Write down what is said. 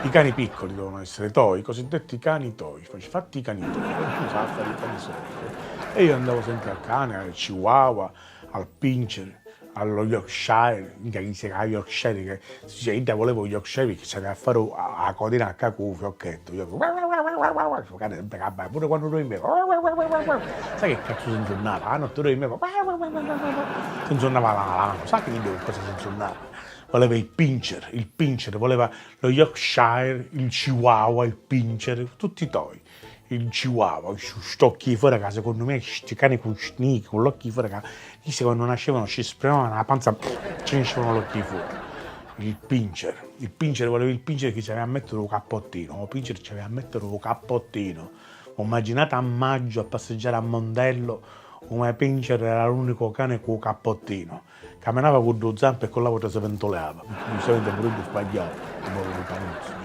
I cani piccoli devono essere toy, i cosiddetti cani toy, fatti i cani toy, non sa fare i cani soliti. E io andavo sempre al cane, al chihuahua, al pincher, allo Yorkshire, mica chi si chiama Yorkshire, che cioè, io volevo Yorkshire perché c'aveva a fare la codina a cacu, fiocchetto, io il cane sempre cabba, pure quando dormivo, sai che cazzo si ingiornava, la notte dormivo, si ingiornava la mano, sai che io cosa si ingiornava? Voleva il pincher, voleva lo Yorkshire, il Chihuahua, il pincher, tutti i toy. Il Chihuahua, stocchi fuori che secondo me questi cani con sneak, con l'occhio fuori che quando nascevano ci spremavano la panza, ce ne uscivano l'occhio fuori. Il pincher voleva il pincher che ci aveva a mettere un cappottino, il pincher ci aveva a mettere un cappottino. Ho immaginato a maggio a passeggiare a Mondello, come pincher era l'unico cane con un cappottino. Camminava con due zampe e con la volta si ventoleava, mi sento pure sbagliato, un po' di canuzzo.